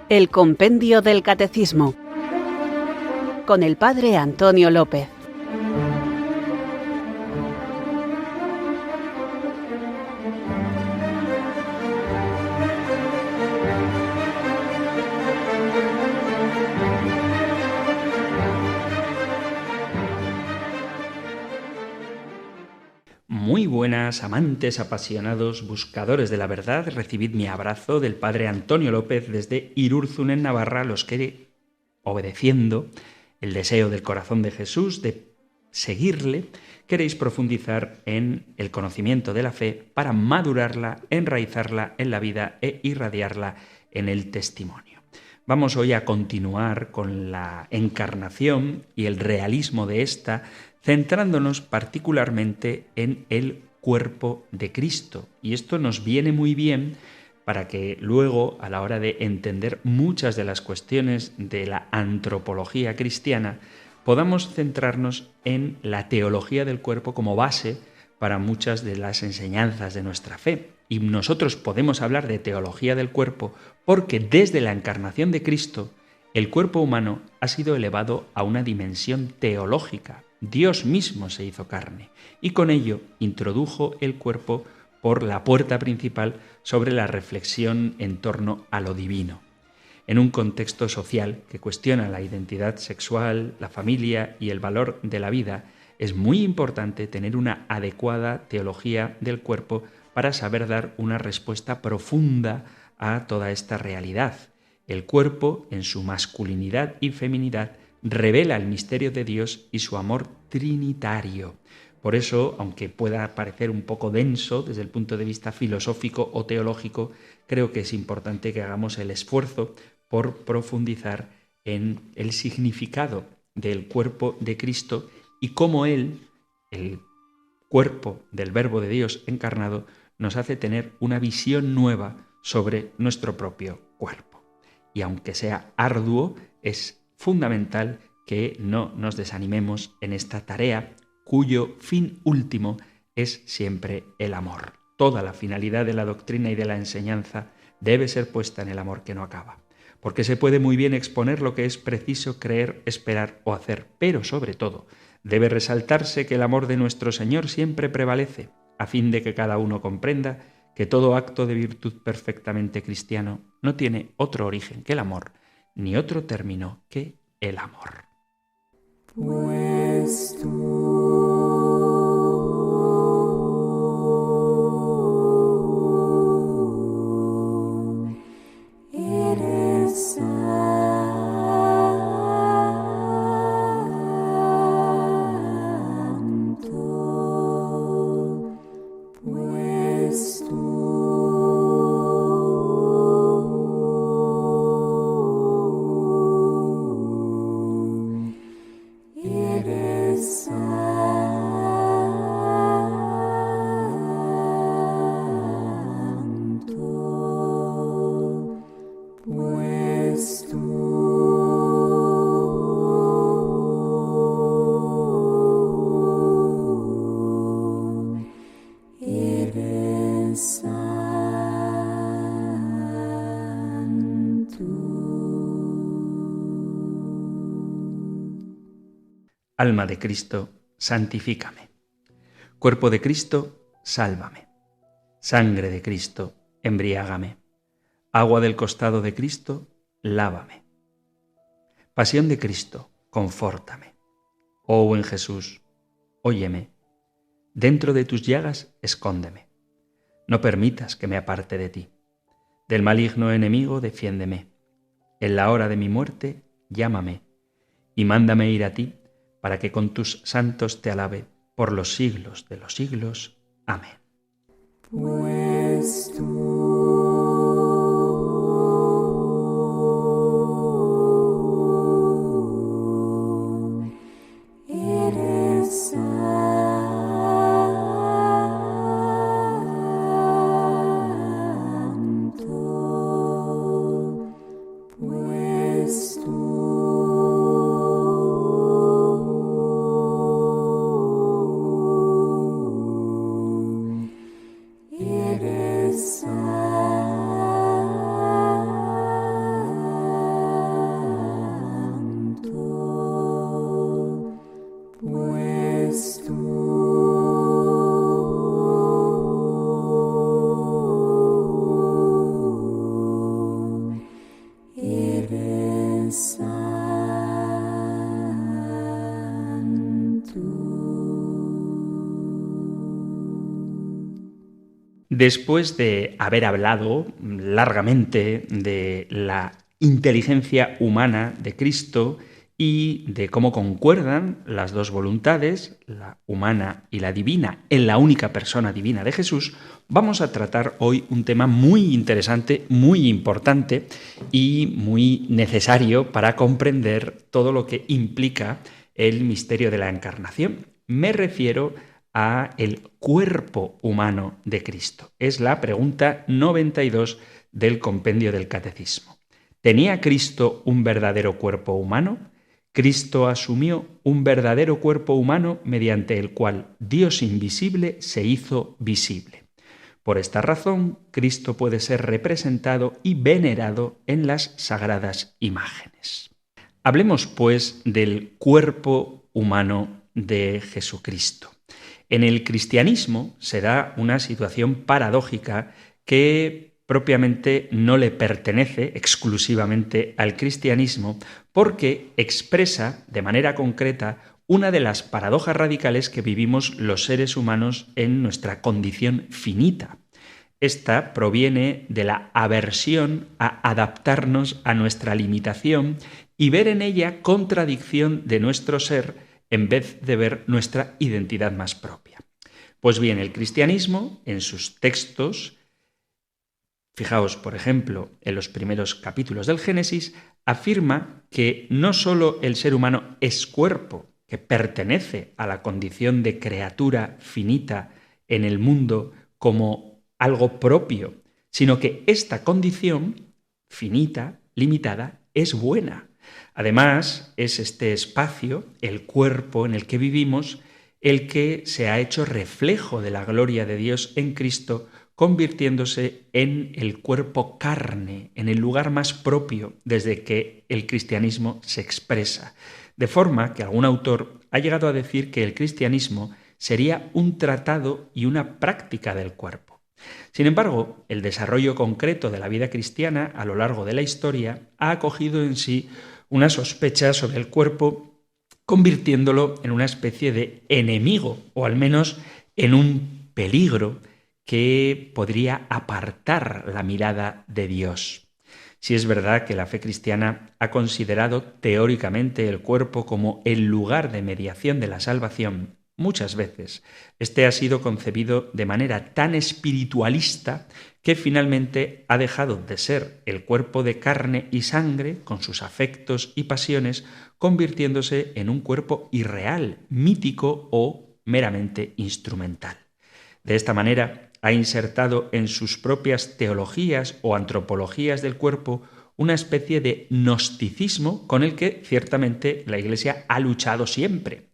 El Compendio del Catecismo, con el Padre Antonio López. Muy buenas, amantes apasionados, buscadores de la verdad, recibid mi abrazo del Padre Antonio López desde Irurzun en Navarra, los que, obedeciendo el deseo del corazón de Jesús de seguirle, queréis profundizar en el conocimiento de la fe para madurarla, enraizarla en la vida e irradiarla en el testimonio. Vamos hoy a continuar con la encarnación y el realismo de esta, centrándonos particularmente en el cuerpo de Cristo. Y esto nos viene muy bien para que luego, a la hora de entender muchas de las cuestiones de la antropología cristiana, podamos centrarnos en la teología del cuerpo como base para muchas de las enseñanzas de nuestra fe. Y nosotros podemos hablar de teología del cuerpo porque desde la encarnación de Cristo, el cuerpo humano ha sido elevado a una dimensión teológica. Dios mismo se hizo carne y con ello introdujo el cuerpo por la puerta principal sobre la reflexión en torno a lo divino. En un contexto social que cuestiona la identidad sexual, la familia y el valor de la vida, es muy importante tener una adecuada teología del cuerpo para saber dar una respuesta profunda a toda esta realidad. El cuerpo, en su masculinidad y feminidad, revela el misterio de Dios y su amor trinitario. Por eso, aunque pueda parecer un poco denso desde el punto de vista filosófico o teológico, creo que es importante que hagamos el esfuerzo por profundizar en el significado del cuerpo de Cristo y cómo Él, el cuerpo del Verbo de Dios encarnado, nos hace tener una visión nueva sobre nuestro propio cuerpo. Y aunque sea arduo, es fundamental que no nos desanimemos en esta tarea cuyo fin último es siempre el amor. Toda la finalidad de la doctrina y de la enseñanza debe ser puesta en el amor que no acaba. Porque se puede muy bien exponer lo que es preciso creer, esperar o hacer, pero sobre todo debe resaltarse que el amor de nuestro Señor siempre prevalece, a fin de que cada uno comprenda que todo acto de virtud perfectamente cristiano no tiene otro origen que el amor, ni otro término que el amor. Pues tú eres santo, pues tú Alma de Cristo, santifícame. Cuerpo de Cristo, sálvame. Sangre de Cristo, embriágame. Agua del costado de Cristo, lávame. Pasión de Cristo, confórtame. Oh buen Jesús, óyeme. Dentro de tus llagas, escóndeme. No permitas que me aparte de ti. Del maligno enemigo, defiéndeme. En la hora de mi muerte, llámame. Y mándame ir a ti, para que con tus santos te alabe por los siglos de los siglos. Amén. Pues tú eres santo, pues tú eres santo. Después de haber hablado largamente de la inteligencia humana de Cristo y de cómo concuerdan las dos voluntades, la humana y la divina, en la única persona divina de Jesús, vamos a tratar hoy un tema muy interesante, muy importante y muy necesario para comprender todo lo que implica el misterio de la encarnación. Me refiero a el cuerpo humano de Cristo. Es la pregunta 92 del compendio del Catecismo. ¿Tenía Cristo un verdadero cuerpo humano? Cristo asumió un verdadero cuerpo humano mediante el cual Dios invisible se hizo visible. Por esta razón, Cristo puede ser representado y venerado en las sagradas imágenes. Hablemos, pues, del cuerpo humano de Jesucristo. En el cristianismo se da una situación paradójica que propiamente no le pertenece exclusivamente al cristianismo porque expresa de manera concreta una de las paradojas radicales que vivimos los seres humanos en nuestra condición finita. Esta proviene de la aversión a adaptarnos a nuestra limitación y ver en ella contradicción de nuestro ser en vez de ver nuestra identidad más propia. Pues bien, el cristianismo, en sus textos, fijaos, por ejemplo, en los primeros capítulos del Génesis, afirma que no solo el ser humano es cuerpo, que pertenece a la condición de criatura finita en el mundo como algo propio, sino que esta condición finita, limitada, es buena. Además, es este espacio, el cuerpo en el que vivimos, el que se ha hecho reflejo de la gloria de Dios en Cristo, convirtiéndose en el cuerpo carne, en el lugar más propio desde que el cristianismo se expresa. De forma que algún autor ha llegado a decir que el cristianismo sería un tratado y una práctica del cuerpo. Sin embargo, el desarrollo concreto de la vida cristiana a lo largo de la historia ha acogido en sí una sospecha sobre el cuerpo, convirtiéndolo en una especie de enemigo, o al menos en un peligro que podría apartar la mirada de Dios. Si es verdad que la fe cristiana ha considerado teóricamente el cuerpo como el lugar de mediación de la salvación, muchas veces este ha sido concebido de manera tan espiritualista que finalmente ha dejado de ser el cuerpo de carne y sangre, con sus afectos y pasiones, convirtiéndose en un cuerpo irreal, mítico o meramente instrumental. De esta manera, ha insertado en sus propias teologías o antropologías del cuerpo una especie de gnosticismo con el que ciertamente la Iglesia ha luchado siempre.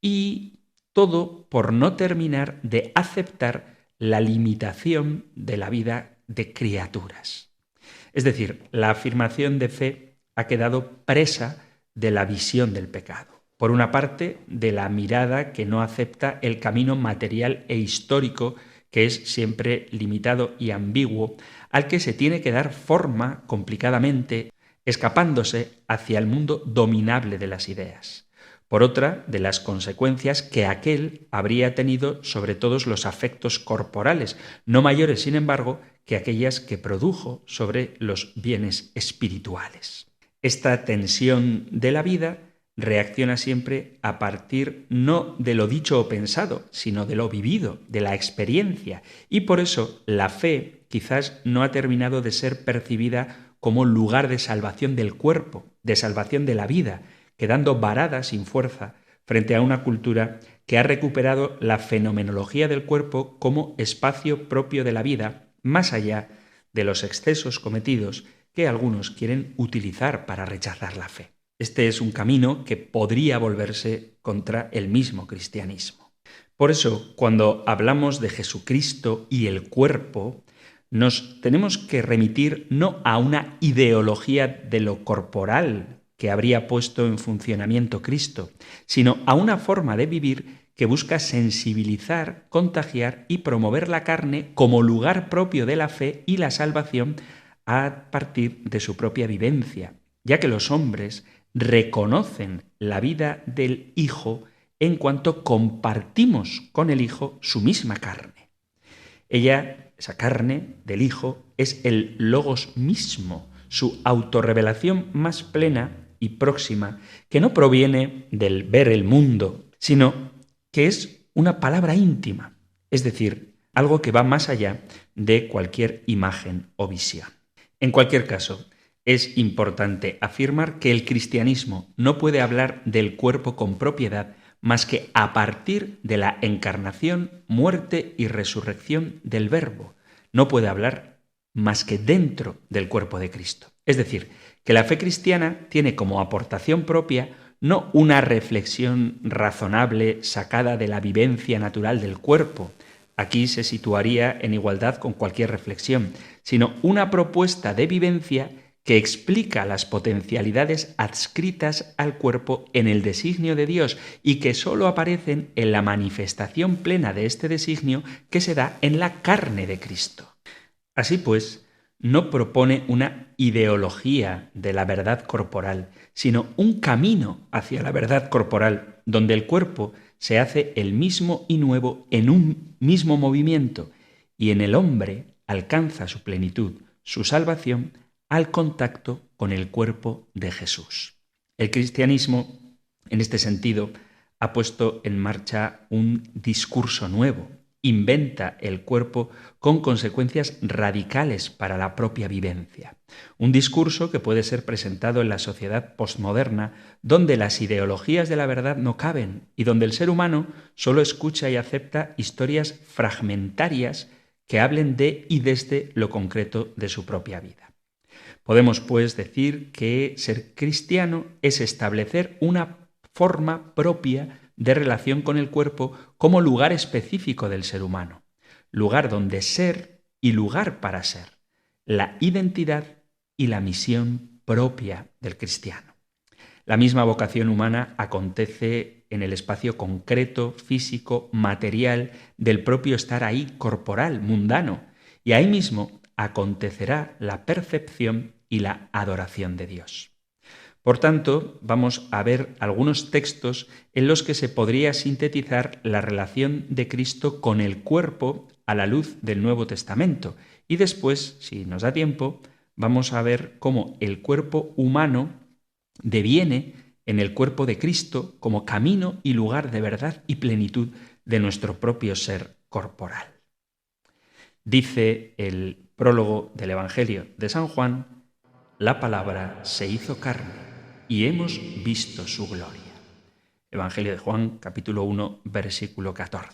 Y todo por no terminar de aceptar la limitación de la vida de criaturas. Es decir, la afirmación de fe ha quedado presa de la visión del pecado. Por una parte, de la mirada que no acepta el camino material e histórico, que es siempre limitado y ambiguo, al que se tiene que dar forma complicadamente, escapándose hacia el mundo dominable de las ideas. Por otra, de las consecuencias que aquel habría tenido sobre todos los afectos corporales, no mayores, sin embargo, que aquellas que produjo sobre los bienes espirituales. Esta tensión de la vida reacciona siempre a partir no de lo dicho o pensado, sino de lo vivido, de la experiencia, y por eso la fe quizás no ha terminado de ser percibida como lugar de salvación del cuerpo, de salvación de la vida, quedando varada sin fuerza frente a una cultura que ha recuperado la fenomenología del cuerpo como espacio propio de la vida, más allá de los excesos cometidos que algunos quieren utilizar para rechazar la fe. Este es un camino que podría volverse contra el mismo cristianismo. Por eso, cuando hablamos de Jesucristo y el cuerpo, nos tenemos que remitir no a una ideología de lo corporal que habría puesto en funcionamiento Cristo, sino a una forma de vivir que busca sensibilizar, contagiar y promover la carne como lugar propio de la fe y la salvación a partir de su propia vivencia, ya que los hombres reconocen la vida del Hijo en cuanto compartimos con el Hijo su misma carne. Esa carne del Hijo, es el Logos mismo, su autorrevelación más plena y próxima, que no proviene del ver el mundo, sino que es una palabra íntima, es decir, algo que va más allá de cualquier imagen o visión. En cualquier caso, es importante afirmar que el cristianismo no puede hablar del cuerpo con propiedad más que a partir de la encarnación, muerte y resurrección del Verbo. No puede hablar más que dentro del cuerpo de Cristo. Es decir, que la fe cristiana tiene como aportación propia no una reflexión razonable sacada de la vivencia natural del cuerpo, aquí se situaría en igualdad con cualquier reflexión, sino una propuesta de vivencia que explica las potencialidades adscritas al cuerpo en el designio de Dios y que sólo aparecen en la manifestación plena de este designio que se da en la carne de Cristo. Así pues, no propone una ideología de la verdad corporal, sino un camino hacia la verdad corporal, donde el cuerpo se hace el mismo y nuevo en un mismo movimiento, y en el hombre alcanza su plenitud, su salvación, al contacto con el cuerpo de Jesús. El cristianismo, en este sentido, ha puesto en marcha un discurso nuevo. Inventa el cuerpo con consecuencias radicales para la propia vivencia. Un discurso que puede ser presentado en la sociedad postmoderna, donde las ideologías de la verdad no caben y donde el ser humano solo escucha y acepta historias fragmentarias que hablen de y desde lo concreto de su propia vida. Podemos, pues, decir que ser cristiano es establecer una forma propia de relación con el cuerpo como lugar específico del ser humano, lugar donde ser y lugar para ser, la identidad y la misión propia del cristiano. La misma vocación humana acontece en el espacio concreto, físico, material del propio estar ahí, corporal, mundano, y ahí mismo acontecerá la percepción y la adoración de Dios. Por tanto, vamos a ver algunos textos en los que se podría sintetizar la relación de Cristo con el cuerpo a la luz del Nuevo Testamento. Y después, si nos da tiempo, vamos a ver cómo el cuerpo humano deviene en el cuerpo de Cristo como camino y lugar de verdad y plenitud de nuestro propio ser corporal. Dice el prólogo del Evangelio de San Juan: la palabra se hizo carne y hemos visto su gloria. Evangelio de Juan, capítulo 1, versículo 14.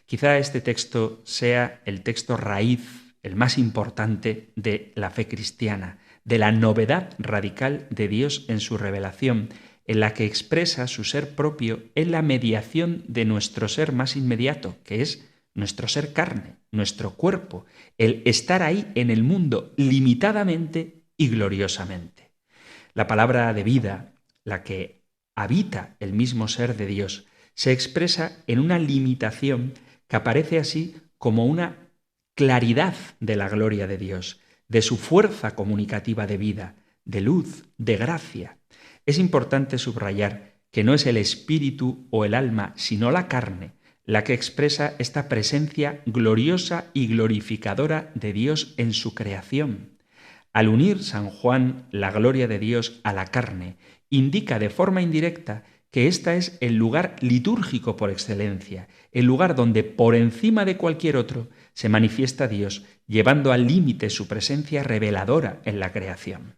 Quizá este texto sea el texto raíz, el más importante de la fe cristiana, de la novedad radical de Dios en su revelación, en la que expresa su ser propio en la mediación de nuestro ser más inmediato, que es nuestro ser carne, nuestro cuerpo, el estar ahí en el mundo limitadamente y gloriosamente. La palabra de vida, la que habita el mismo ser de Dios, se expresa en una limitación que aparece así como una claridad de la gloria de Dios, de su fuerza comunicativa de vida, de luz, de gracia. Es importante subrayar que no es el espíritu o el alma, sino la carne, la que expresa esta presencia gloriosa y glorificadora de Dios en su creación. Al unir San Juan la gloria de Dios a la carne, indica de forma indirecta que ésta es el lugar litúrgico por excelencia, el lugar donde por encima de cualquier otro se manifiesta Dios, llevando al límite su presencia reveladora en la creación.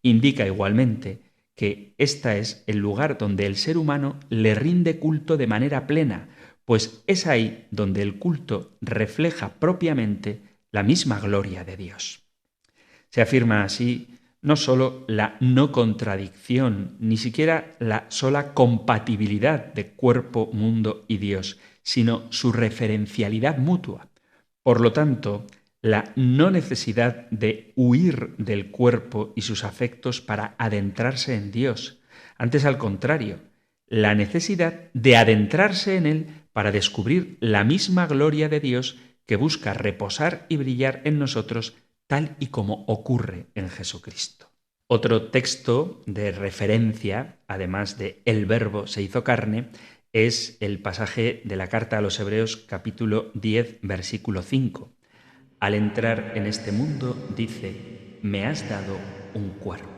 Indica igualmente que este es el lugar donde el ser humano le rinde culto de manera plena, pues es ahí donde el culto refleja propiamente la misma gloria de Dios. Se afirma así no sólo la no contradicción, ni siquiera la sola compatibilidad de cuerpo, mundo y Dios, sino su referencialidad mutua. Por lo tanto, la no necesidad de huir del cuerpo y sus afectos para adentrarse en Dios. Antes, al contrario, la necesidad de adentrarse en Él para descubrir la misma gloria de Dios que busca reposar y brillar en nosotros tal y como ocurre en Jesucristo. Otro texto de referencia, además de el Verbo se hizo carne, es el pasaje de la carta a los Hebreos capítulo 10, versículo 5. Al entrar en este mundo, dice, me has dado un cuerpo.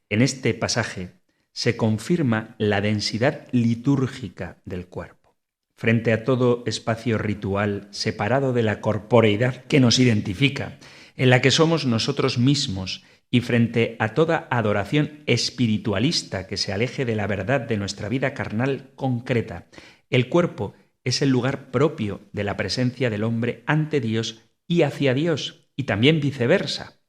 En este pasaje se confirma la densidad litúrgica del cuerpo. Frente a todo espacio ritual separado de la corporeidad que nos identifica, en la que somos nosotros mismos, y frente a toda adoración espiritualista que se aleje de la verdad de nuestra vida carnal concreta, el cuerpo es el lugar propio de la presencia del hombre ante Dios y hacia Dios, y también viceversa.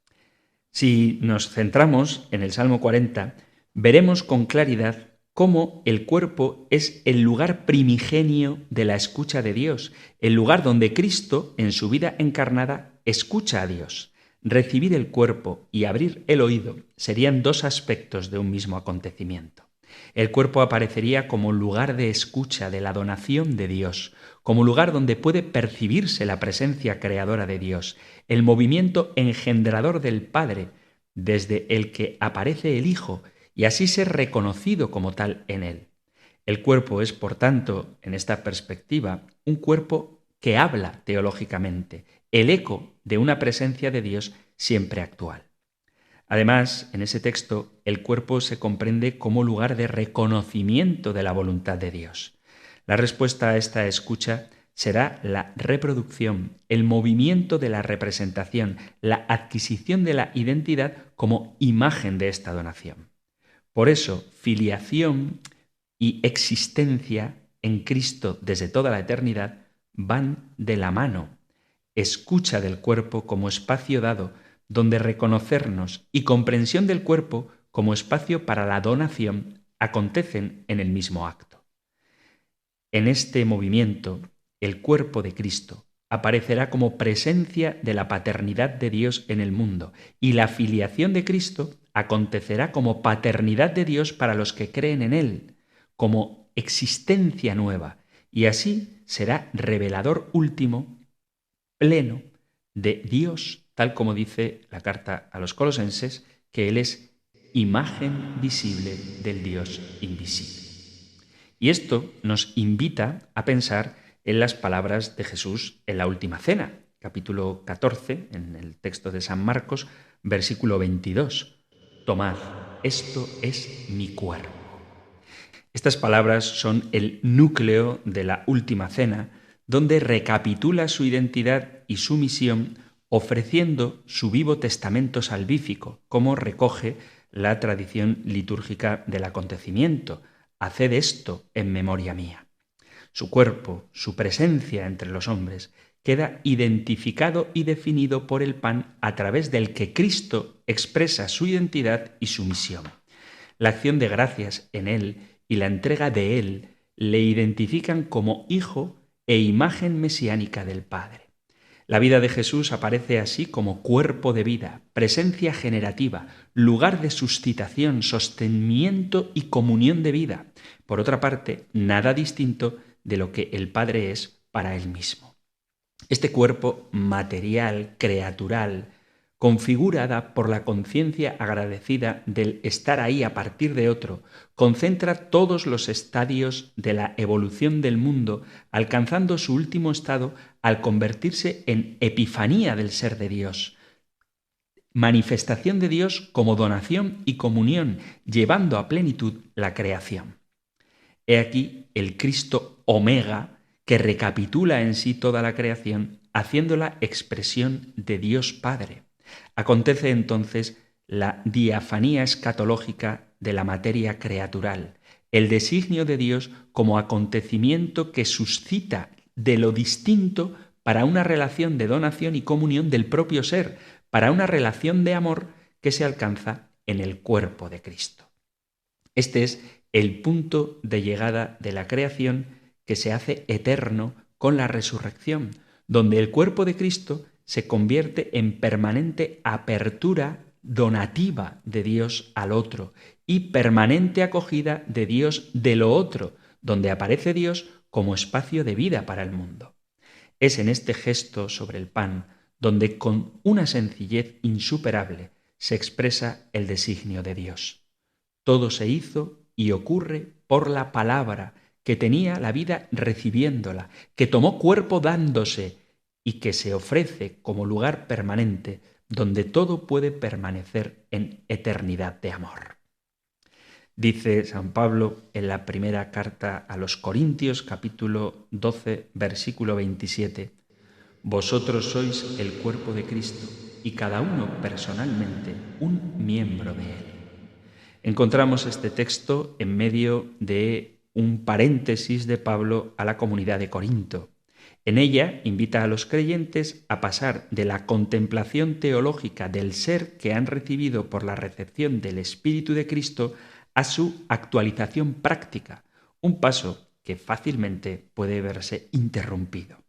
Si nos centramos en el Salmo 40, veremos con claridad cómo el cuerpo es el lugar primigenio de la escucha de Dios, el lugar donde Cristo, en su vida encarnada, escucha a Dios. Recibir el cuerpo y abrir el oído serían dos aspectos de un mismo acontecimiento. El cuerpo aparecería como lugar de escucha de la donación de Dios, como lugar donde puede percibirse la presencia creadora de Dios, el movimiento engendrador del Padre, desde el que aparece el Hijo, y así ser reconocido como tal en él. El cuerpo es, por tanto, en esta perspectiva, un cuerpo que habla teológicamente, el eco de una presencia de Dios siempre actual. Además, en ese texto, el cuerpo se comprende como lugar de reconocimiento de la voluntad de Dios. La respuesta a esta escucha será la reproducción, el movimiento de la representación, la adquisición de la identidad como imagen de esta donación. Por eso, filiación y existencia en Cristo desde toda la eternidad van de la mano. Escucha del cuerpo como espacio dado, donde reconocernos y comprensión del cuerpo como espacio para la donación acontecen en el mismo acto. En este movimiento, el cuerpo de Cristo aparecerá como presencia de la paternidad de Dios en el mundo, y la filiación de Cristo acontecerá como paternidad de Dios para los que creen en Él, como existencia nueva, y así será revelador último, pleno, de Dios, tal como dice la carta a los Colosenses, que Él es imagen visible del Dios invisible. Y esto nos invita a pensar en las palabras de Jesús en la Última Cena, capítulo 14, en el texto de San Marcos, versículo 22. Tomad, esto es mi cuerpo. Estas palabras son el núcleo de la Última Cena, donde recapitula su identidad y su misión ofreciendo su vivo testamento salvífico, como recoge la tradición litúrgica del acontecimiento. Haced esto en memoria mía. Su cuerpo, su presencia entre los hombres, queda identificado y definido por el pan a través del que Cristo expresa su identidad y su misión. La acción de gracias en él y la entrega de él le identifican como hijo e imagen mesiánica del Padre. La vida de Jesús aparece así como cuerpo de vida, presencia generativa, lugar de suscitación, sostenimiento y comunión de vida. Por otra parte, nada distinto de lo que el Padre es para él mismo. Este cuerpo material, creatural, configurada por la conciencia agradecida del estar ahí a partir de otro, concentra todos los estadios de la evolución del mundo, alcanzando su último estado al convertirse en epifanía del ser de Dios, manifestación de Dios como donación y comunión, llevando a plenitud la creación. He aquí el Cristo Omega, que recapitula en sí toda la creación, haciéndola expresión de Dios Padre. Acontece entonces la diafanía escatológica de la materia creatural, el designio de Dios como acontecimiento que suscita de lo distinto para una relación de donación y comunión del propio ser, para una relación de amor que se alcanza en el cuerpo de Cristo. Este es el punto de llegada de la creación que se hace eterno con la resurrección, donde el cuerpo de Cristo se convierte en permanente apertura donativa de Dios al otro y permanente acogida de Dios de lo otro, donde aparece Dios como espacio de vida para el mundo. Es en este gesto sobre el pan donde con una sencillez insuperable se expresa el designio de Dios. Todo se hizo y ocurre por la palabra, que tenía la vida recibiéndola, que tomó cuerpo dándose y que se ofrece como lugar permanente donde todo puede permanecer en eternidad de amor. Dice San Pablo en la primera carta a los Corintios, capítulo 12, versículo 27, «Vosotros sois el cuerpo de Cristo y cada uno personalmente un miembro de él». Encontramos este texto en medio de un paréntesis de Pablo a la comunidad de Corinto. En ella invita a los creyentes a pasar de la contemplación teológica del ser que han recibido por la recepción del Espíritu de Cristo a su actualización práctica, un paso que fácilmente puede verse interrumpido.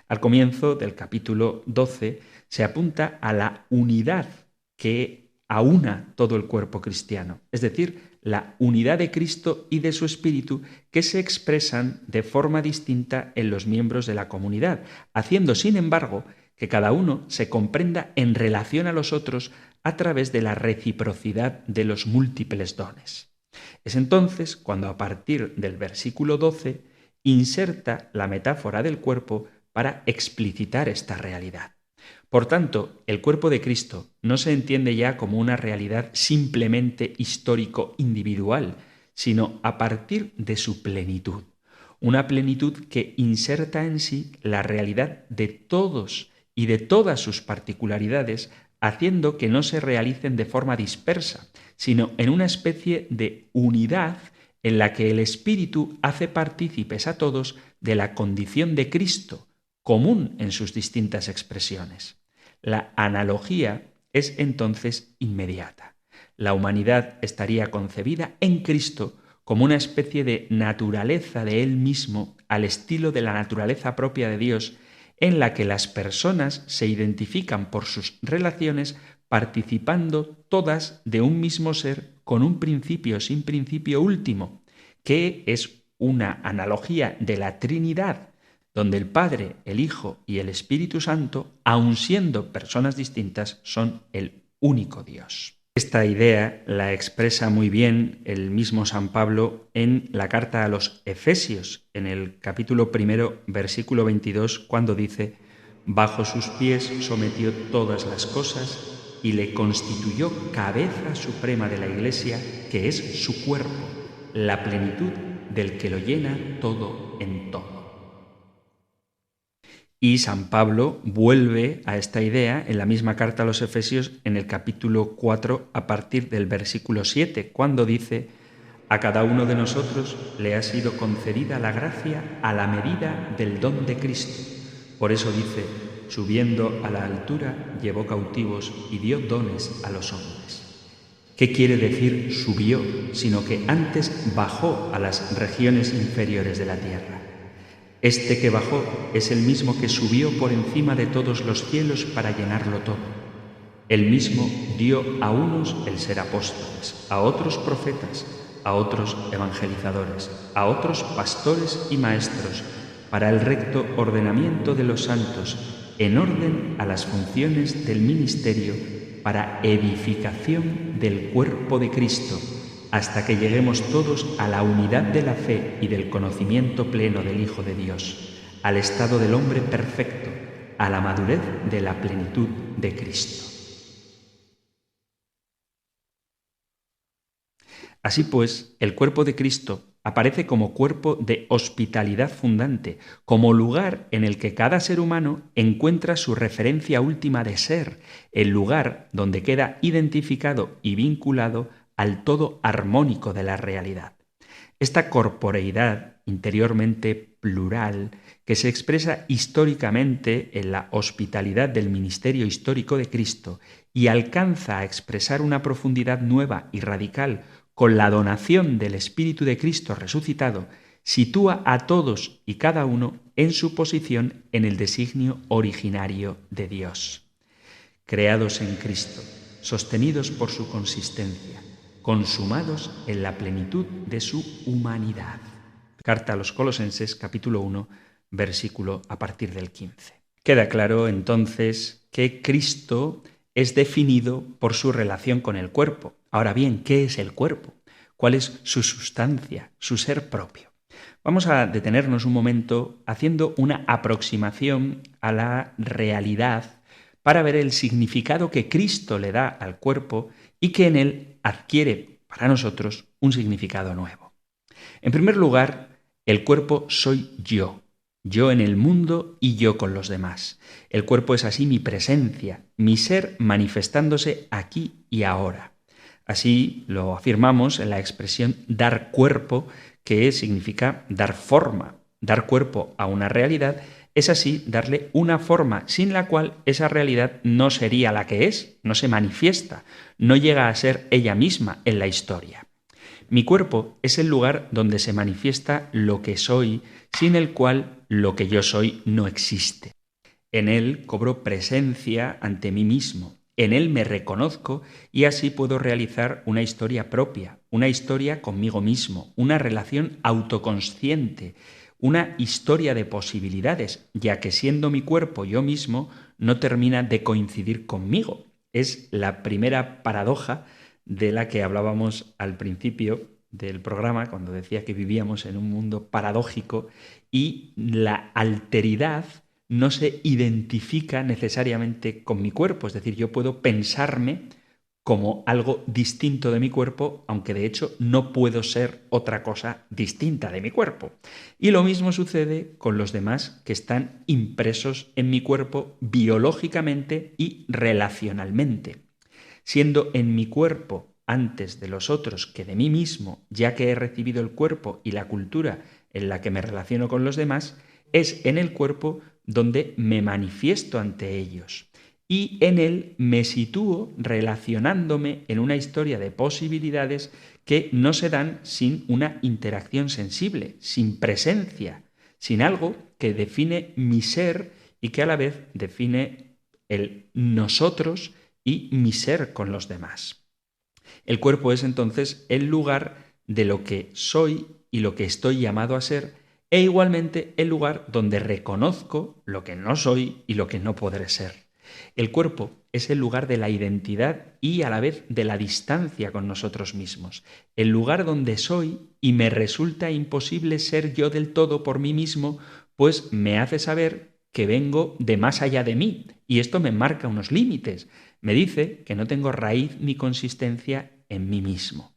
Al comienzo del capítulo 12 se apunta a la unidad que aúna todo el cuerpo cristiano, es decir, la unidad de Cristo y de su Espíritu que se expresan de forma distinta en los miembros de la comunidad, haciendo, sin embargo, que cada uno se comprenda en relación a los otros a través de la reciprocidad de los múltiples dones. Es entonces cuando, a partir del versículo 12, inserta la metáfora del cuerpo para explicitar esta realidad. Por tanto, el cuerpo de Cristo no se entiende ya como una realidad simplemente histórico-individual, sino a partir de su plenitud. Una plenitud que inserta en sí la realidad de todos y de todas sus particularidades, haciendo que no se realicen de forma dispersa, sino en una especie de unidad en la que el Espíritu hace partícipes a todos de la condición de Cristo, común en sus distintas expresiones. La analogía es entonces inmediata. La humanidad estaría concebida en Cristo como una especie de naturaleza de Él mismo, al estilo de la naturaleza propia de Dios, en la que las personas se identifican por sus relaciones participando todas de un mismo ser con un principio sin principio último, que es una analogía de la Trinidad, donde el Padre, el Hijo y el Espíritu Santo, aun siendo personas distintas, son el único Dios. Esta idea la expresa muy bien el mismo San Pablo en la carta a los Efesios, en el capítulo 1, versículo 22, cuando dice: «Bajo sus pies sometió todas las cosas y le constituyó cabeza suprema de la Iglesia, que es su cuerpo, la plenitud del que lo llena todo en todo». Y San Pablo vuelve a esta idea en la misma carta a los Efesios en el capítulo 4 a partir del versículo 7, cuando dice: «A cada uno de nosotros le ha sido concedida la gracia a la medida del don de Cristo». Por eso dice: «Subiendo a la altura, llevó cautivos y dio dones a los hombres». ¿Qué quiere decir subió? Sino que antes bajó a las regiones inferiores de la tierra. Este que bajó es el mismo que subió por encima de todos los cielos para llenarlo todo. Él mismo dio a unos el ser apóstoles, a otros profetas, a otros evangelizadores, a otros pastores y maestros, para el recto ordenamiento de los santos, en orden a las funciones del ministerio, para edificación del cuerpo de Cristo, hasta que lleguemos todos a la unidad de la fe y del conocimiento pleno del Hijo de Dios, al estado del hombre perfecto, a la madurez de la plenitud de Cristo. Así pues, el cuerpo de Cristo aparece como cuerpo de hospitalidad fundante, como lugar en el que cada ser humano encuentra su referencia última de ser, el lugar donde queda identificado y vinculado al todo armónico de la realidad. Esta corporeidad interiormente plural, que se expresa históricamente en la hospitalidad del ministerio histórico de Cristo y alcanza a expresar una profundidad nueva y radical con la donación del Espíritu de Cristo resucitado, sitúa a todos y cada uno en su posición en el designio originario de Dios. Creados en Cristo, sostenidos por su consistencia, consumados en la plenitud de su humanidad. Carta a los Colosenses, capítulo 1, versículo a partir del 15. Queda claro entonces que Cristo es definido por su relación con el cuerpo. Ahora bien, ¿qué es el cuerpo? ¿Cuál es su sustancia, su ser propio? Vamos a detenernos un momento haciendo una aproximación a la realidad para ver el significado que Cristo le da al cuerpo y que en él adquiere para nosotros un significado nuevo. En primer lugar, el cuerpo soy yo en el mundo y yo con los demás. El cuerpo es así mi presencia, mi ser manifestándose aquí y ahora. Así lo afirmamos en la expresión dar cuerpo, que significa dar forma. Dar cuerpo a una realidad es así darle una forma sin la cual esa realidad no sería la que es, no se manifiesta, no llega a ser ella misma en la historia. Mi cuerpo es el lugar donde se manifiesta lo que soy, sin el cual lo que yo soy no existe. En él cobro presencia ante mí mismo, en él me reconozco y así puedo realizar una historia propia, una historia conmigo mismo, una relación autoconsciente, una historia de posibilidades, ya que siendo mi cuerpo yo mismo no termina de coincidir conmigo. Es la primera paradoja de la que hablábamos al principio del programa, cuando decía que vivíamos en un mundo paradójico y la alteridad no se identifica necesariamente con mi cuerpo. Es decir, yo puedo pensarme como algo distinto de mi cuerpo, aunque de hecho no puedo ser otra cosa distinta de mi cuerpo. Y lo mismo sucede con los demás que están impresos en mi cuerpo biológicamente y relacionalmente. Siendo en mi cuerpo antes de los otros que de mí mismo, ya que he recibido el cuerpo y la cultura en la que me relaciono con los demás, es en el cuerpo donde me manifiesto ante ellos. Y en él me sitúo relacionándome en una historia de posibilidades que no se dan sin una interacción sensible, sin presencia, sin algo que define mi ser y que a la vez define el nosotros y mi ser con los demás. El cuerpo es entonces el lugar de lo que soy y lo que estoy llamado a ser, e igualmente el lugar donde reconozco lo que no soy y lo que no podré ser. El cuerpo es el lugar de la identidad y a la vez de la distancia con nosotros mismos, el lugar donde soy y me resulta imposible ser yo del todo por mí mismo, pues me hace saber que vengo de más allá de mí, y esto me marca unos límites. Me dice que no tengo raíz ni consistencia en mí mismo.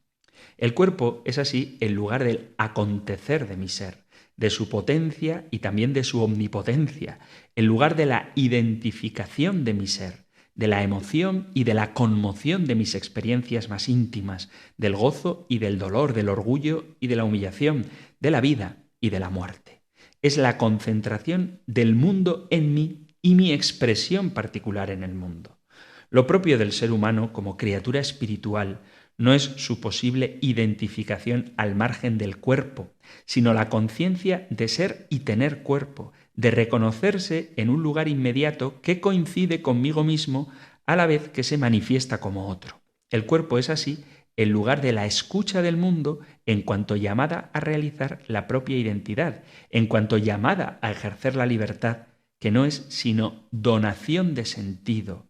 El cuerpo es así el lugar del acontecer de mi ser, de su potencia y también de su omnipotencia, el lugar de la identificación de mi ser, de la emoción y de la conmoción de mis experiencias más íntimas, del gozo y del dolor, del orgullo y de la humillación, de la vida y de la muerte. Es la concentración del mundo en mí y mi expresión particular en el mundo. Lo propio del ser humano como criatura espiritual no es su posible identificación al margen del cuerpo, sino la conciencia de ser y tener cuerpo, de reconocerse en un lugar inmediato que coincide conmigo mismo a la vez que se manifiesta como otro. El cuerpo es así el lugar de la escucha del mundo en cuanto llamada a realizar la propia identidad, en cuanto llamada a ejercer la libertad, que no es sino donación de sentido,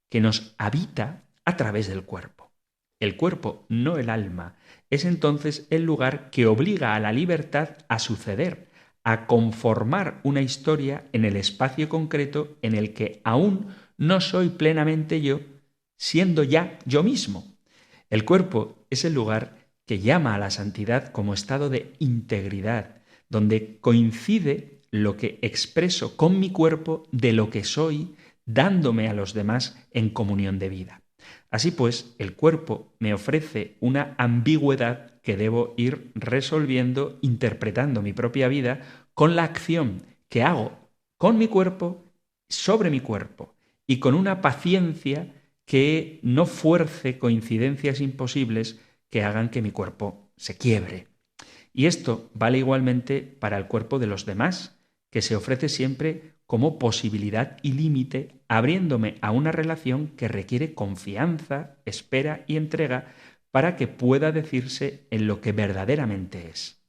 que nos habita a través del cuerpo. El cuerpo, no el alma, es entonces el lugar que obliga a la libertad a suceder, a conformar una historia en el espacio concreto en el que aún no soy plenamente yo, siendo ya yo mismo. El cuerpo es el lugar que llama a la santidad como estado de integridad, donde coincide lo que expreso con mi cuerpo de lo que soy, dándome a los demás en comunión de vida. Así pues, el cuerpo me ofrece una ambigüedad que debo ir resolviendo, interpretando mi propia vida con la acción que hago con mi cuerpo, sobre mi cuerpo, y con una paciencia que no fuerce coincidencias imposibles que hagan que mi cuerpo se quiebre. Y esto vale igualmente para el cuerpo de los demás, que se ofrece siempre como posibilidad y límite, abriéndome a una relación que requiere confianza, espera y entrega para que pueda decirse en lo que verdaderamente es.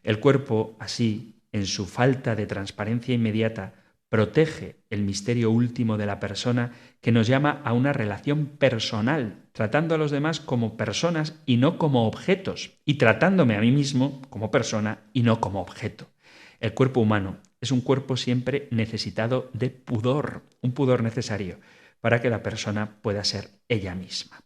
El cuerpo, así, en su falta de transparencia inmediata, protege el misterio último de la persona que nos llama a una relación personal, tratando a los demás como personas y no como objetos, y tratándome a mí mismo como persona y no como objeto. El cuerpo humano es un cuerpo siempre necesitado de pudor, un pudor necesario para que la persona pueda ser ella misma.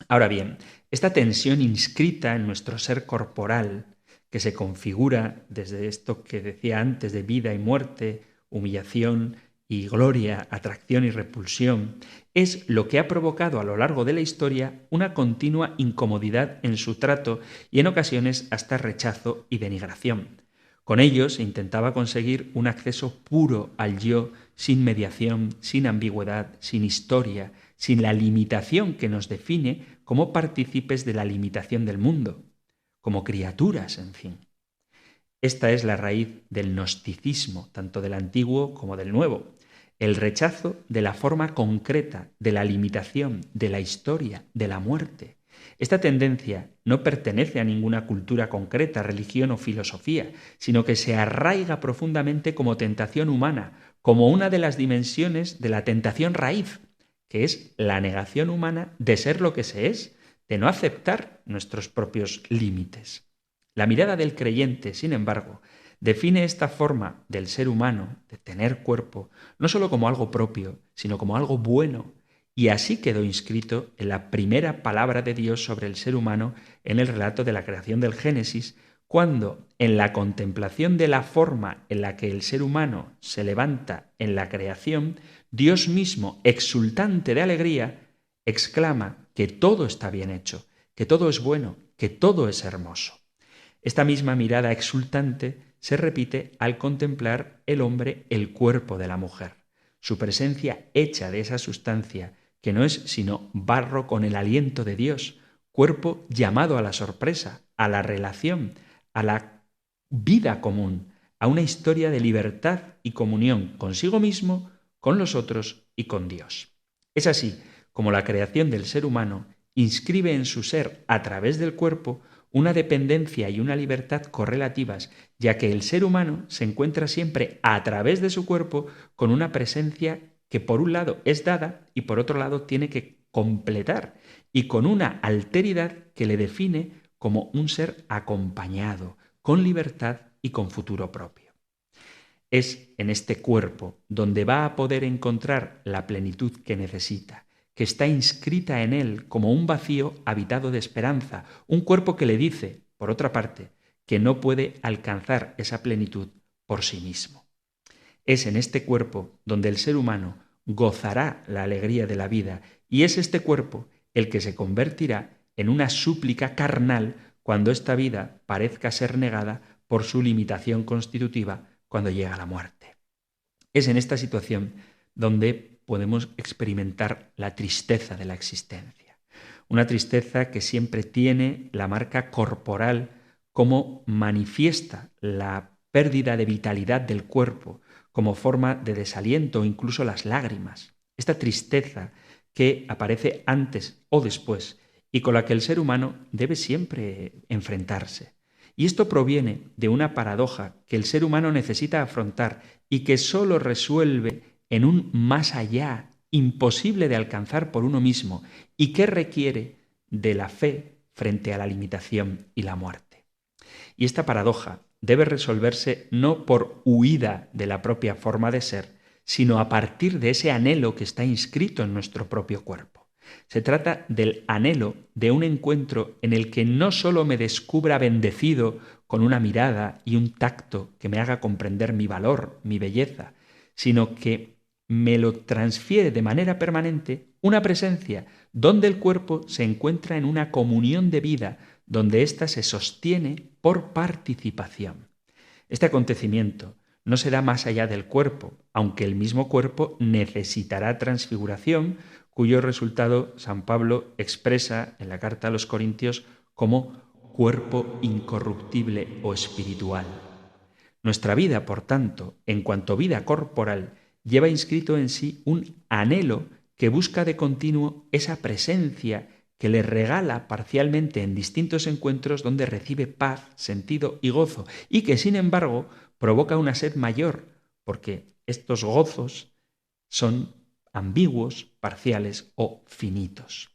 Ahora bien, esta tensión inscrita en nuestro ser corporal, que se configura desde esto que decía antes de vida y muerte, humillación y gloria, atracción y repulsión, es lo que ha provocado a lo largo de la historia una continua incomodidad en su trato y en ocasiones hasta rechazo y denigración. Con ello se intentaba conseguir un acceso puro al yo, sin mediación, sin ambigüedad, sin historia, sin la limitación que nos define como partícipes de la limitación del mundo, como criaturas, en fin. Esta es la raíz del gnosticismo, tanto del antiguo como del nuevo, el rechazo de la forma concreta, de la limitación, de la historia, de la muerte. Esta tendencia no pertenece a ninguna cultura concreta, religión o filosofía, sino que se arraiga profundamente como tentación humana, como una de las dimensiones de la tentación raíz, que es la negación humana de ser lo que se es, de no aceptar nuestros propios límites. La mirada del creyente, sin embargo, define esta forma del ser humano, de tener cuerpo, no solo como algo propio, sino como algo bueno, y así quedó inscrito en la primera palabra de Dios sobre el ser humano en el relato de la creación del Génesis, cuando, en la contemplación de la forma en la que el ser humano se levanta en la creación, Dios mismo, exultante de alegría, exclama que todo está bien hecho, que todo es bueno, que todo es hermoso. Esta misma mirada exultante se repite al contemplar el hombre el cuerpo de la mujer, su presencia hecha de esa sustancia que no es sino barro con el aliento de Dios, cuerpo llamado a la sorpresa, a la relación, a la vida común, a una historia de libertad y comunión consigo mismo, con los otros y con Dios. Es así como la creación del ser humano inscribe en su ser, a través del cuerpo, una dependencia y una libertad correlativas, ya que el ser humano se encuentra siempre a través de su cuerpo con una presencia que por un lado es dada y por otro lado tiene que completar, y con una alteridad que le define como un ser acompañado, con libertad y con futuro propio. Es en este cuerpo donde va a poder encontrar la plenitud que necesita, que está inscrita en él como un vacío habitado de esperanza, un cuerpo que le dice, por otra parte, que no puede alcanzar esa plenitud por sí mismo. Es en este cuerpo donde el ser humano gozará la alegría de la vida, y es este cuerpo el que se convertirá en una súplica carnal cuando esta vida parezca ser negada por su limitación constitutiva cuando llega la muerte. Es en esta situación donde podemos experimentar la tristeza de la existencia. Una tristeza que siempre tiene la marca corporal como manifiesta la pérdida de vitalidad del cuerpo, como forma de desaliento o incluso las lágrimas. Esta tristeza que aparece antes o después y con la que el ser humano debe siempre enfrentarse. Y esto proviene de una paradoja que el ser humano necesita afrontar y que sólo resuelve en un más allá imposible de alcanzar por uno mismo y que requiere de la fe frente a la limitación y la muerte. Y esta paradoja debe resolverse no por huida de la propia forma de ser, sino a partir de ese anhelo que está inscrito en nuestro propio cuerpo. Se trata del anhelo de un encuentro en el que no solo me descubra bendecido con una mirada y un tacto que me haga comprender mi valor, mi belleza, sino que me lo transfiere de manera permanente una presencia donde el cuerpo se encuentra en una comunión de vida, donde ésta se sostiene por participación. Este acontecimiento no se da más allá del cuerpo, aunque el mismo cuerpo necesitará transfiguración, cuyo resultado San Pablo expresa en la carta a los Corintios como cuerpo incorruptible o espiritual. Nuestra vida, por tanto, en cuanto vida corporal, lleva inscrito en sí un anhelo que busca de continuo esa presencia que le regala parcialmente en distintos encuentros donde recibe paz, sentido y gozo, y que sin embargo provoca una sed mayor, porque estos gozos son ambiguos, parciales o finitos.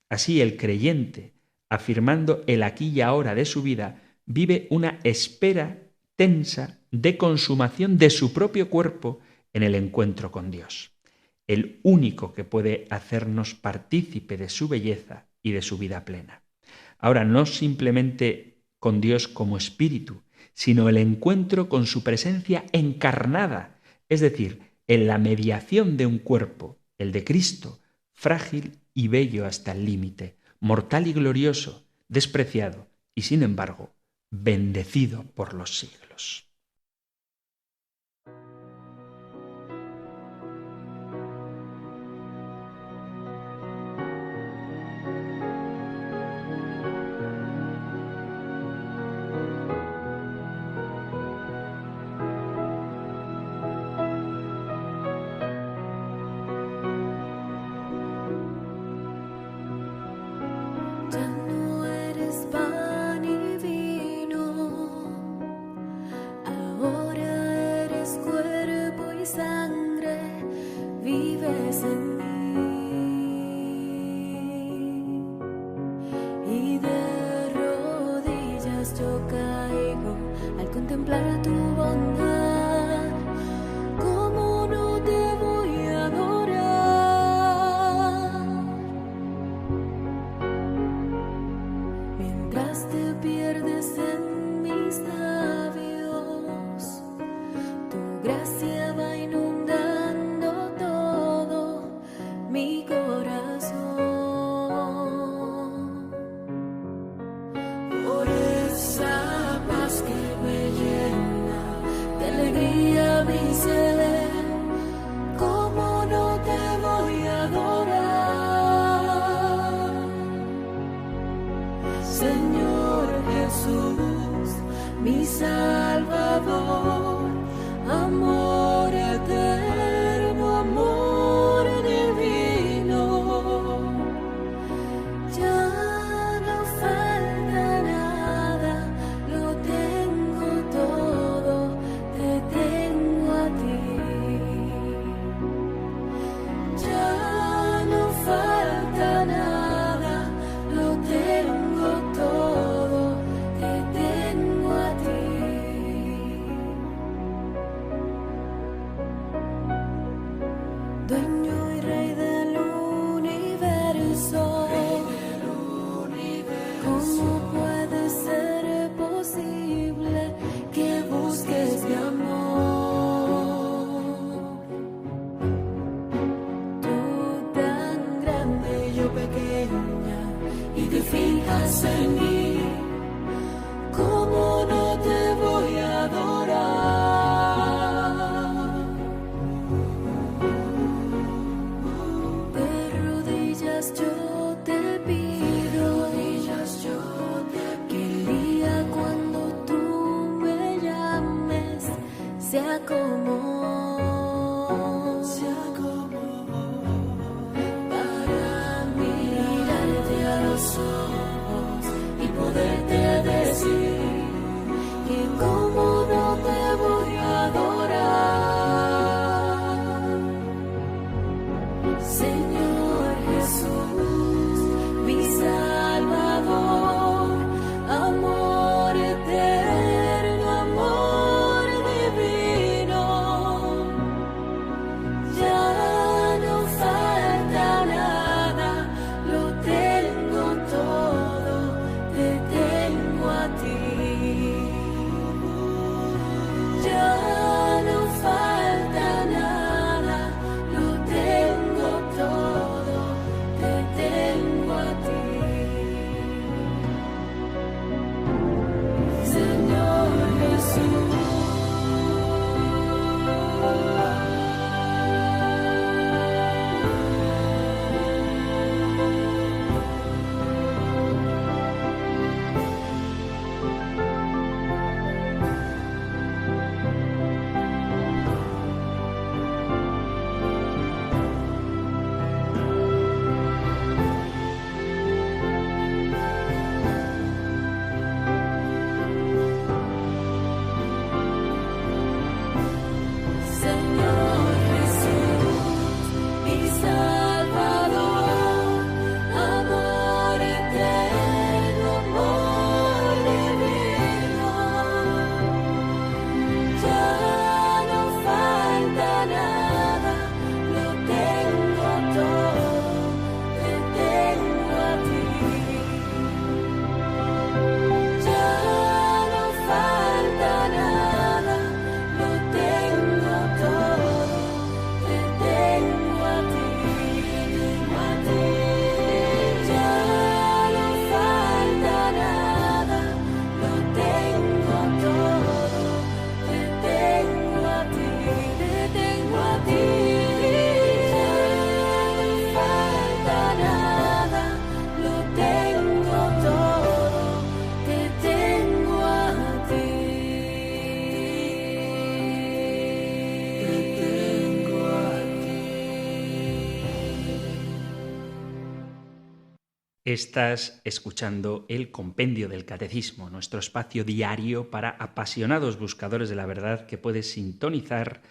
Así el creyente, afirmando el aquí y ahora de su vida, vive una espera tensa de consumación de su propio cuerpo en el encuentro con Dios, el único que puede hacernos partícipe de su belleza y de su vida plena. Ahora, no simplemente con Dios como espíritu, sino el encuentro con su presencia encarnada, es decir, en la mediación de un cuerpo, el de Cristo, frágil y bello hasta el límite, mortal y glorioso, despreciado y, sin embargo, bendecido por los siglos. Amor eterno, amor divino. Estás escuchando el Compendio del Catecismo, nuestro espacio diario para apasionados buscadores de la verdad que puedes sintonizar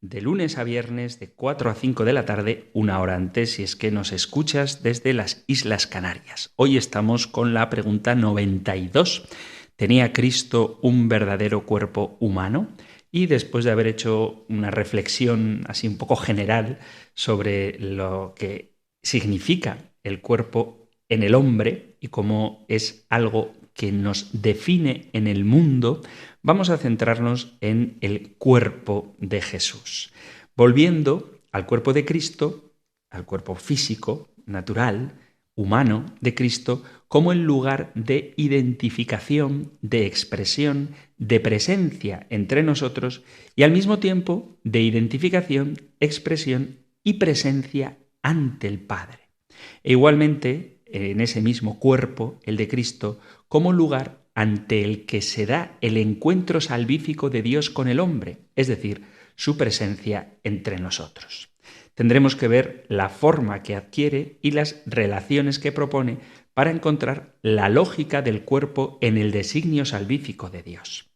de lunes a viernes de 4 a 5 de la tarde, una hora antes, si es que nos escuchas desde las Islas Canarias. Hoy estamos con la pregunta 92. ¿Tenía Cristo un verdadero cuerpo humano? Y después de haber hecho una reflexión así un poco general sobre lo que significa el cuerpo en el hombre y cómo es algo que nos define en el mundo, vamos a centrarnos en el cuerpo de Jesús. Volviendo al cuerpo de Cristo, al cuerpo físico, natural, humano de Cristo, como el lugar de identificación, de expresión, de presencia entre nosotros y al mismo tiempo de identificación, expresión y presencia ante el Padre. E igualmente, en ese mismo cuerpo, el de Cristo, como lugar ante el que se da el encuentro salvífico de Dios con el hombre, es decir, su presencia entre nosotros. Tendremos que ver la forma que adquiere y las relaciones que propone para encontrar la lógica del cuerpo en el designio salvífico de Dios.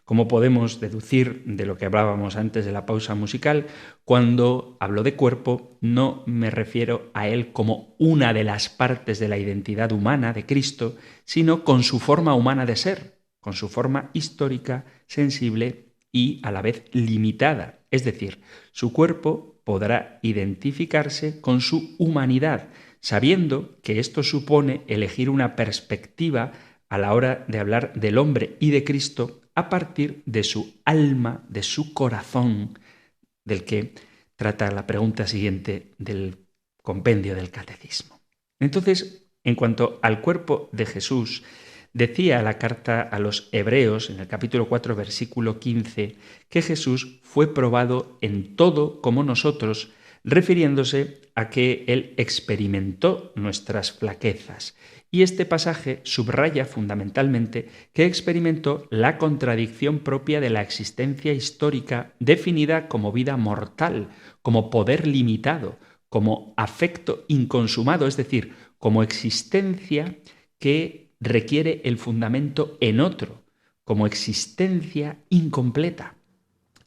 Como podemos deducir de lo que hablábamos antes de la pausa musical, cuando hablo de cuerpo no me refiero a él como una de las partes de la identidad humana de Cristo, sino con su forma humana de ser, con su forma histórica, sensible y a la vez limitada. Es decir, su cuerpo podrá identificarse con su humanidad, sabiendo que esto supone elegir una perspectiva a la hora de hablar del hombre y de Cristo a partir de su alma, de su corazón, del que trata la pregunta siguiente del compendio del Catecismo. Entonces, en cuanto al cuerpo de Jesús, decía la carta a los Hebreos, en el capítulo 4, versículo 15, que Jesús fue probado en todo como nosotros, refiriéndose a que Él experimentó nuestras flaquezas. Y este pasaje subraya fundamentalmente que experimentó la contradicción propia de la existencia histórica definida como vida mortal, como poder limitado, como afecto inconsumado, es decir, como existencia que requiere el fundamento en otro, como existencia incompleta.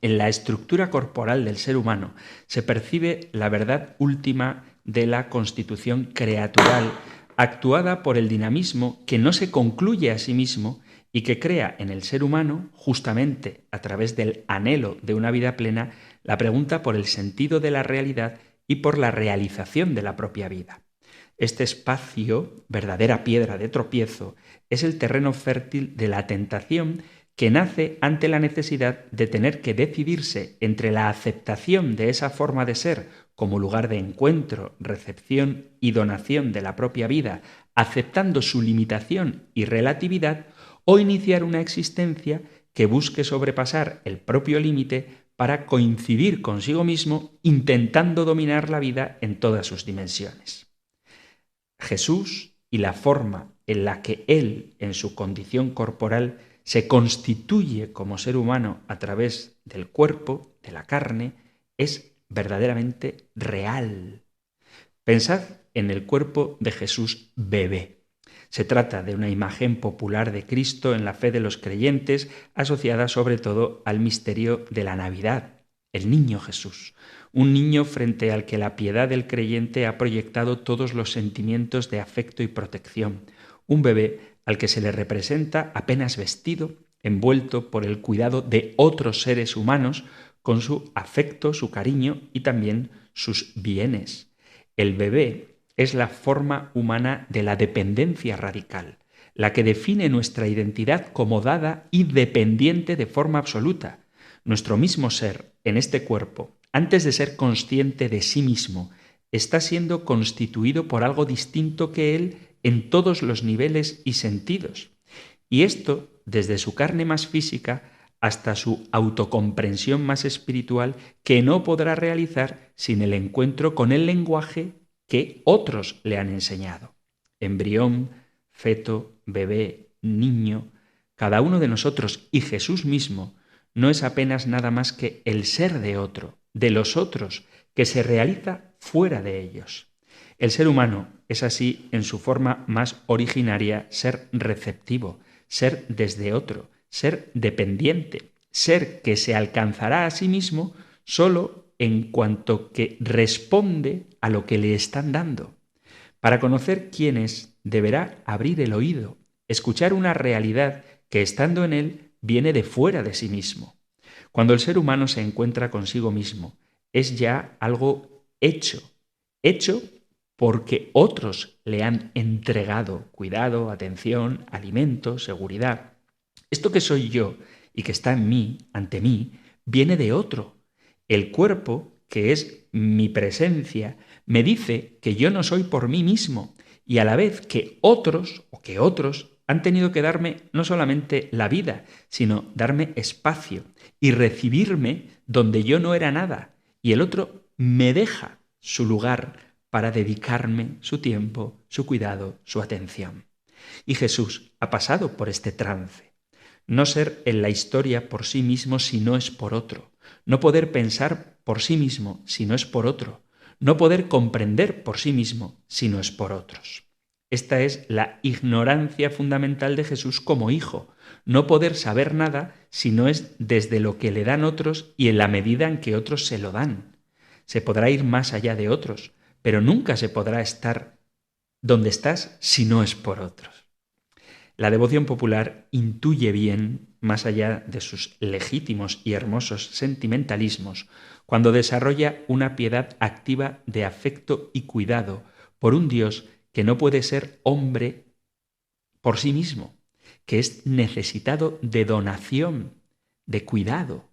En la estructura corporal del ser humano se percibe la verdad última de la constitución creatural actuada por el dinamismo que no se concluye a sí mismo y que crea en el ser humano, justamente a través del anhelo de una vida plena, la pregunta por el sentido de la realidad y por la realización de la propia vida. Este espacio, verdadera piedra de tropiezo, es el terreno fértil de la tentación que nace ante la necesidad de tener que decidirse entre la aceptación de esa forma de ser como lugar de encuentro, recepción y donación de la propia vida, aceptando su limitación y relatividad, o iniciar una existencia que busque sobrepasar el propio límite para coincidir consigo mismo, intentando dominar la vida en todas sus dimensiones. Jesús y la forma en la que Él, en su condición corporal, se constituye como ser humano a través del cuerpo, de la carne, es verdaderamente real. Pensad en el cuerpo de Jesús bebé. Se trata de una imagen popular de Cristo en la fe de los creyentes, asociada sobre todo al misterio de la Navidad, el niño Jesús, un niño frente al que la piedad del creyente ha proyectado todos los sentimientos de afecto y protección, un bebé al que se le representa apenas vestido, envuelto por el cuidado de otros seres humanos, con su afecto, su cariño y también sus bienes. El bebé es la forma humana de la dependencia radical, la que define nuestra identidad como dada y dependiente de forma absoluta. Nuestro mismo ser, en este cuerpo, antes de ser consciente de sí mismo, está siendo constituido por algo distinto que él en todos los niveles y sentidos. Y esto desde su carne más física hasta su autocomprensión más espiritual, que no podrá realizar sin el encuentro con el lenguaje que otros le han enseñado. Embrión, feto, bebé, niño, cada uno de nosotros y Jesús mismo no es apenas nada más que el ser de otro, de los otros, que se realiza fuera de ellos. El ser humano es así en su forma más originaria ser receptivo, ser desde otro, ser dependiente, ser que se alcanzará a sí mismo solo en cuanto que responde a lo que le están dando. Para conocer quién es, deberá abrir el oído, escuchar una realidad que estando en él viene de fuera de sí mismo. Cuando el ser humano se encuentra consigo mismo, es ya algo hecho porque otros le han entregado cuidado, atención, alimento, seguridad. Esto que soy yo y que está en mí, ante mí, viene de otro. El cuerpo, que es mi presencia, me dice que yo no soy por mí mismo y a la vez que otros han tenido que darme no solamente la vida, sino darme espacio y recibirme donde yo no era nada y el otro me deja su lugar para dedicarme su tiempo, su cuidado, su atención. Y Jesús ha pasado por este trance. No ser en la historia por sí mismo si no es por otro. No poder pensar por sí mismo si no es por otro. No poder comprender por sí mismo si no es por otros. Esta es la ignorancia fundamental de Jesús como hijo. No poder saber nada si no es desde lo que le dan otros y en la medida en que otros se lo dan. Se podrá ir más allá de otros, pero nunca se podrá estar donde estás si no es por otros. La devoción popular intuye bien, más allá de sus legítimos y hermosos sentimentalismos, cuando desarrolla una piedad activa de afecto y cuidado por un Dios que no puede ser hombre por sí mismo, que es necesitado de donación, de cuidado.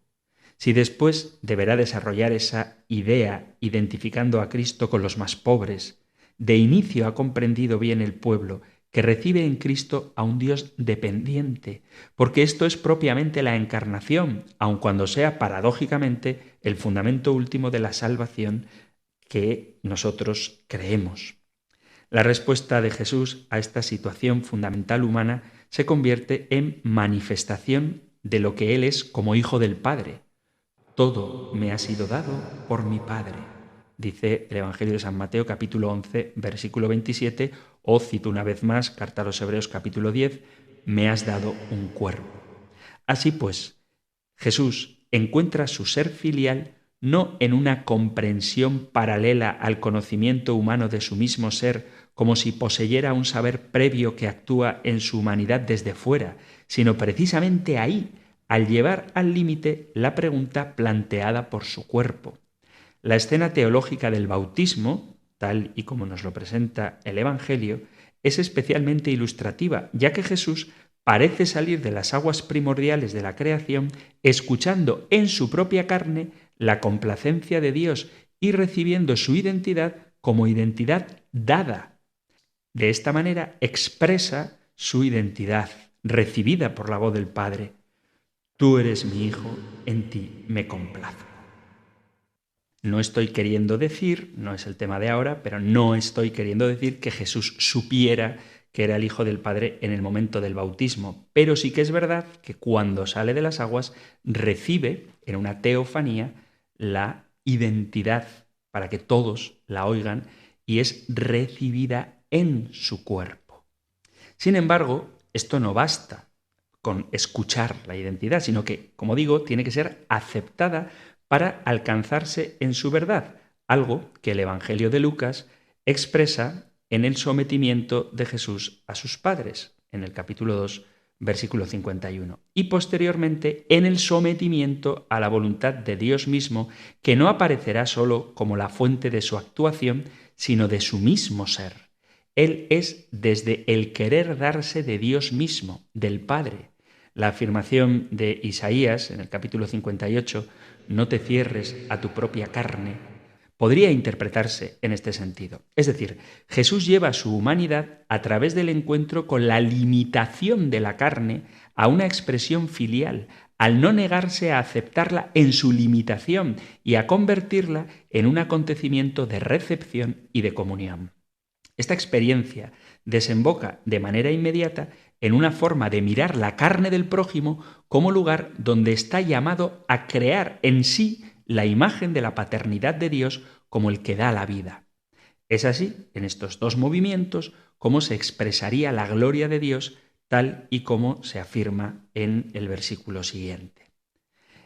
Si después deberá desarrollar esa idea identificando a Cristo con los más pobres, de inicio ha comprendido bien el pueblo que recibe en Cristo a un Dios dependiente, porque esto es propiamente la encarnación, aun cuando sea paradójicamente el fundamento último de la salvación que nosotros creemos. La respuesta de Jesús a esta situación fundamental humana se convierte en manifestación de lo que Él es como Hijo del Padre. Todo me ha sido dado por mi Padre, dice el Evangelio de San Mateo capítulo 11, versículo 27, o cito una vez más, carta a los Hebreos capítulo 10, me has dado un cuerpo. Así pues, Jesús encuentra su ser filial no en una comprensión paralela al conocimiento humano de su mismo ser, como si poseyera un saber previo que actúa en su humanidad desde fuera, sino precisamente ahí, al llevar al límite la pregunta planteada por su cuerpo. La escena teológica del bautismo, tal y como nos lo presenta el Evangelio, es especialmente ilustrativa, ya que Jesús parece salir de las aguas primordiales de la creación, escuchando en su propia carne la complacencia de Dios y recibiendo su identidad como identidad dada. De esta manera expresa su identidad, recibida por la voz del Padre. Tú eres mi Hijo, en ti me complazco. No estoy queriendo decir, no es el tema de ahora, pero no estoy queriendo decir que Jesús supiera que era el Hijo del Padre en el momento del bautismo, pero sí que es verdad que cuando sale de las aguas recibe en una teofanía la identidad para que todos la oigan y es recibida en su cuerpo. Sin embargo, esto no basta con escuchar la identidad, sino que, como digo, tiene que ser aceptada para alcanzarse en su verdad, algo que el Evangelio de Lucas expresa en el sometimiento de Jesús a sus padres, en el capítulo 2, versículo 51, y posteriormente en el sometimiento a la voluntad de Dios mismo, que no aparecerá solo como la fuente de su actuación, sino de su mismo ser. Él es desde el querer darse de Dios mismo, del Padre. La afirmación de Isaías en el capítulo 58, no te cierres a tu propia carne, podría interpretarse en este sentido. Es decir, Jesús lleva su humanidad a través del encuentro con la limitación de la carne a una expresión filial, al no negarse a aceptarla en su limitación y a convertirla en un acontecimiento de recepción y de comunión. Esta experiencia desemboca de manera inmediata en una forma de mirar la carne del prójimo como lugar donde está llamado a crear en sí la imagen de la paternidad de Dios como el que da la vida. Es así, en estos dos movimientos, como se expresaría la gloria de Dios, tal y como se afirma en el versículo siguiente.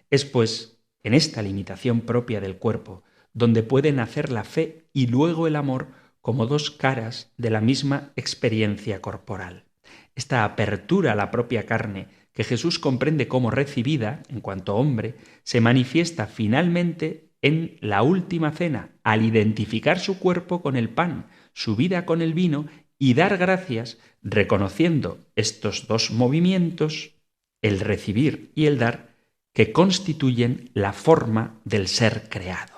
Es pues en esta limitación propia del cuerpo donde puede nacer la fe y luego el amor como dos caras de la misma experiencia corporal. Esta apertura a la propia carne, que Jesús comprende como recibida en cuanto hombre, se manifiesta finalmente en la última cena, al identificar su cuerpo con el pan, su vida con el vino y dar gracias, reconociendo estos dos movimientos, el recibir y el dar, que constituyen la forma del ser creado.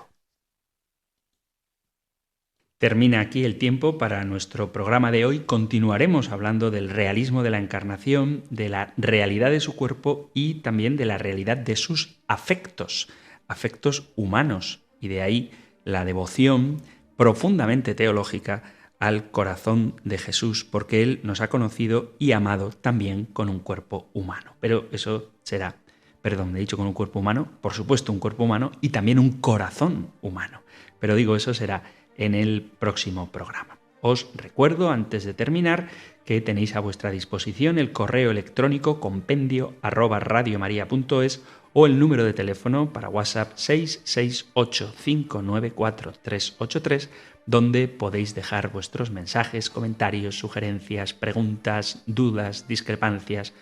Termina aquí el tiempo para nuestro programa de hoy. Continuaremos hablando del realismo de la encarnación, de la realidad de su cuerpo y también de la realidad de sus afectos humanos, y de ahí la devoción profundamente teológica al corazón de Jesús, porque Él nos ha conocido y amado también con un cuerpo humano. Pero eso será, he dicho con un cuerpo humano, por supuesto un cuerpo humano y también un corazón humano. Pero digo, eso será en el próximo programa. Os recuerdo, antes de terminar, que tenéis a vuestra disposición el correo electrónico compendio@radiomaria.es o el número de teléfono para WhatsApp 668-594-383, donde podéis dejar vuestros mensajes, comentarios, sugerencias, preguntas, dudas, discrepancias,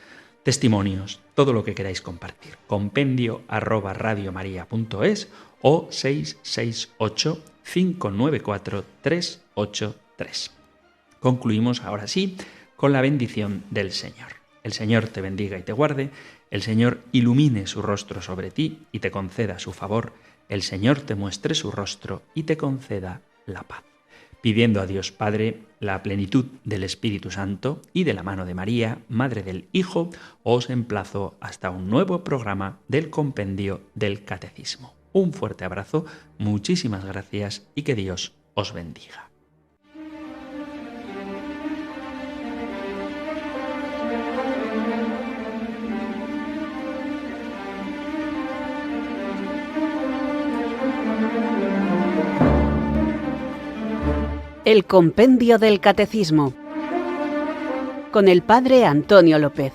testimonios, todo lo que queráis compartir. compendio@radiomaria.es o 668-594-383. Concluimos ahora sí con la bendición del Señor. El Señor te bendiga y te guarde, el Señor ilumine su rostro sobre ti y te conceda su favor, el Señor te muestre su rostro y te conceda la paz. Pidiendo a Dios Padre la plenitud del Espíritu Santo y de la mano de María, Madre del Hijo, os emplazo hasta un nuevo programa del Compendio del Catecismo. Un fuerte abrazo, muchísimas gracias y que Dios os bendiga. El Compendio del Catecismo con el Padre Antonio López.